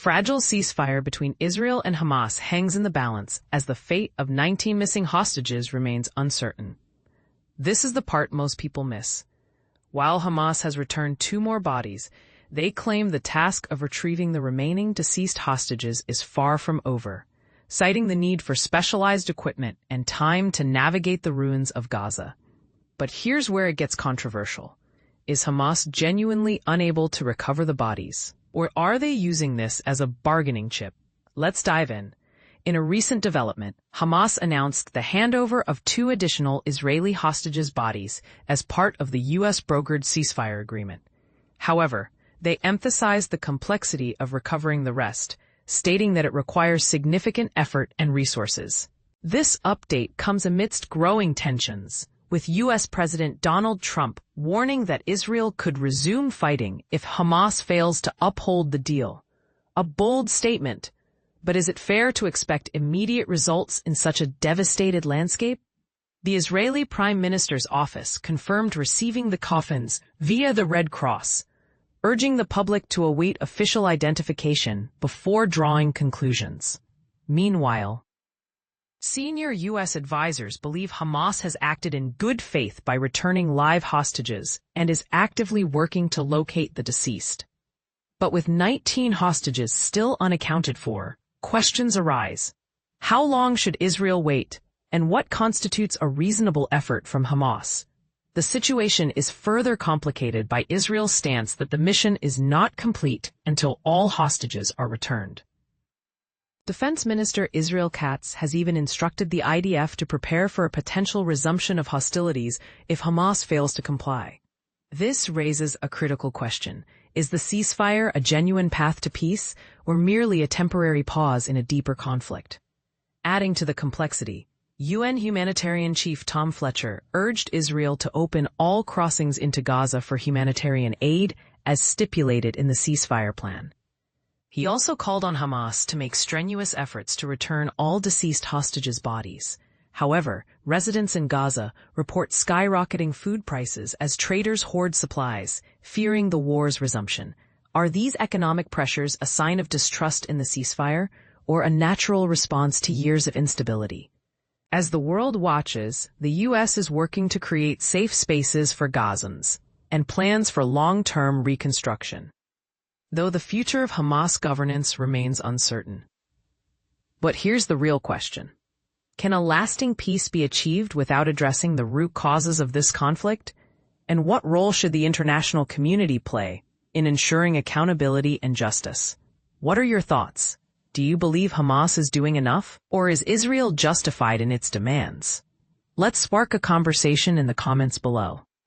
fragile ceasefire between Israel and Hamas hangs in the balance as the fate of 19 missing hostages remains uncertain. This is the part most people miss. While Hamas has returned 2 more bodies, they claim the task of retrieving the remaining deceased hostages is far from over, citing the need for specialized equipment and time to navigate the ruins of Gaza. But here's where it gets controversial. Is Hamas genuinely unable to recover the bodies? Or are they using this as a bargaining chip? Let's dive in. In a recent development, Hamas announced the handover of 2 additional Israeli hostages' bodies as part of the U.S.-brokered ceasefire agreement. However, they emphasized the complexity of recovering the rest, stating that it requires significant effort and resources. This update comes amidst growing tensions, with U.S. President Donald Trump warning that Israel could resume fighting if Hamas fails to uphold the deal. A bold statement, but is it fair to expect immediate results in such a devastated landscape? The Israeli Prime Minister's office confirmed receiving the coffins via the Red Cross, urging the public to await official identification before drawing conclusions. Meanwhile, senior U.S. advisors believe Hamas has acted in good faith by returning live hostages and is actively working to locate the deceased. But with 19 hostages still unaccounted for, questions arise. How long should Israel wait, and what constitutes a reasonable effort from Hamas? The situation is further complicated by Israel's stance that the mission is not complete until all hostages are returned. Defense Minister Israel Katz has even instructed the IDF to prepare for a potential resumption of hostilities if Hamas fails to comply. This raises a critical question. Is the ceasefire a genuine path to peace, or merely a temporary pause in a deeper conflict? Adding to the complexity, UN humanitarian chief Tom Fletcher urged Israel to open all crossings into Gaza for humanitarian aid as stipulated in the ceasefire plan. He also called on Hamas to make strenuous efforts to return all deceased hostages' bodies. However, residents in Gaza report skyrocketing food prices as traders hoard supplies, fearing the war's resumption. Are these economic pressures a sign of distrust in the ceasefire, or a natural response to years of instability? As the world watches, the U.S. is working to create safe spaces for Gazans and plans for long-term reconstruction, though the future of Hamas governance remains uncertain. But here's the real question. Can a lasting peace be achieved without addressing the root causes of this conflict? And what role should the international community play in ensuring accountability and justice? What are your thoughts? Do you believe Hamas is doing enough, or is Israel justified in its demands? Let's spark a conversation in the comments below.